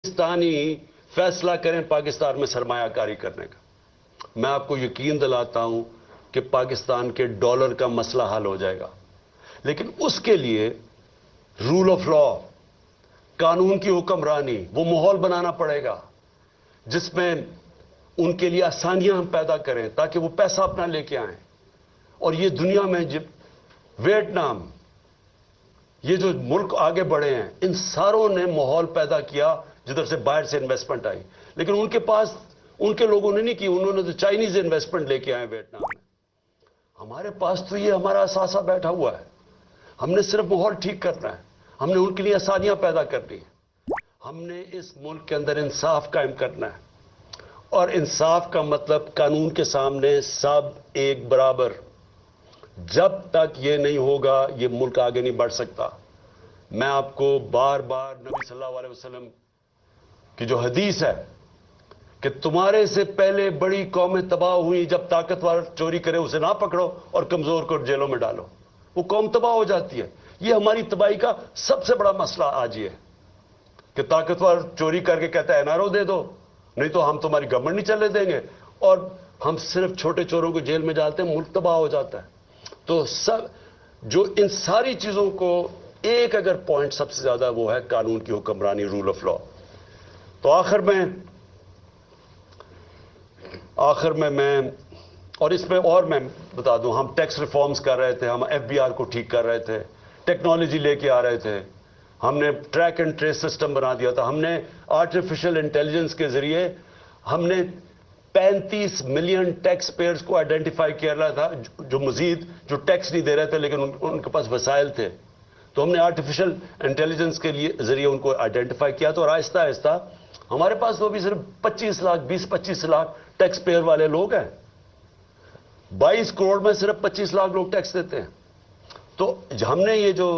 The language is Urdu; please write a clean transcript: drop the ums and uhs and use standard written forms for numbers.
پاکستانی فیصلہ کریں پاکستان میں سرمایہ کاری کرنے کا، میں آپ کو یقین دلاتا ہوں کہ پاکستان کے ڈالر کا مسئلہ حل ہو جائے گا، لیکن اس کے لیے رول آف لا، قانون کی حکمرانی، وہ ماحول بنانا پڑے گا جس میں ان کے لیے آسانیاں ہم پیدا کریں تاکہ وہ پیسہ اپنا لے کے آئیں۔ اور یہ دنیا میں جب ویتنام، یہ جو ملک آگے بڑھے ہیں، ان ساروں نے ماحول پیدا کیا جدھر سے باہر سے انویسٹمنٹ آئی، لیکن ان کے پاس ان کے لوگوں نے نہیں کی، انہوں نے تو چائنیز انویسٹمنٹ لے کے آئے ویتنام میں۔ ہمارے پاس تو یہ ہمارا اثاثہ بیٹھا ہوا ہے، ہم نے صرف ماحول ٹھیک کرنا ہے، ہم نے ان کے لیے آسانیاں پیدا کرنی ہیں، ہم نے اس ملک کے اندر انصاف قائم کرنا ہے، اور انصاف کا مطلب قانون کے سامنے سب ایک برابر۔ جب تک یہ نہیں ہوگا یہ ملک آگے نہیں بڑھ سکتا۔ میں آپ کو بار بار نبی صلی اللہ علیہ وسلم کی جو حدیث ہے کہ تمہارے سے پہلے بڑی قومیں تباہ ہوئی، جب طاقتور چوری کرے اسے نہ پکڑو اور کمزور کو جیلوں میں ڈالو، وہ قوم تباہ ہو جاتی ہے۔ یہ ہماری تباہی کا سب سے بڑا مسئلہ آج یہ ہے کہ طاقتور چوری کر کے کہتا ہے این آر او دے دو، نہیں تو ہم تمہاری گورنمنٹ نہیں چلنے دیں گے، اور ہم صرف چھوٹے چوروں کو جیل میں ڈالتے ہیں، ملک تباہ ہو جاتا ہے۔ تو سب جو ان ساری چیزوں کو ایک اگر پوائنٹ سب سے زیادہ وہ ہے قانون کی حکمرانی، رول آف لا۔ تو آخر میں اور اس میں اور میں بتا دوں، ہم ٹیکس ریفارمز کر رہے تھے، ہم ایف بی آر کو ٹھیک کر رہے تھے، ٹیکنالوجی لے کے آ رہے تھے، ہم نے ٹریک اینڈ ٹریس سسٹم بنا دیا تھا، ہم نے آرٹیفیشل انٹیلیجنس کے ذریعے ہم نے 35 ملین ٹیکس پیئرز کو آئیڈینٹیفائی کیا رہا تھا جو مزید جو ٹیکس نہیں دے رہے تھے لیکن ان کے پاس وسائل تھے، تو ہم نے آرٹیفیشل انٹیلیجنس کے ذریعے ان کو آئیڈینٹیفائی کیا، تو اور آہستہ آہستہ ہمارے پاس تو ابھی صرف 20-25 لاکھ ٹیکس پیئر والے لوگ ہیں، 22 کروڑ میں صرف 25 لاکھ لوگ ٹیکس دیتے ہیں۔ تو ہم نے یہ جو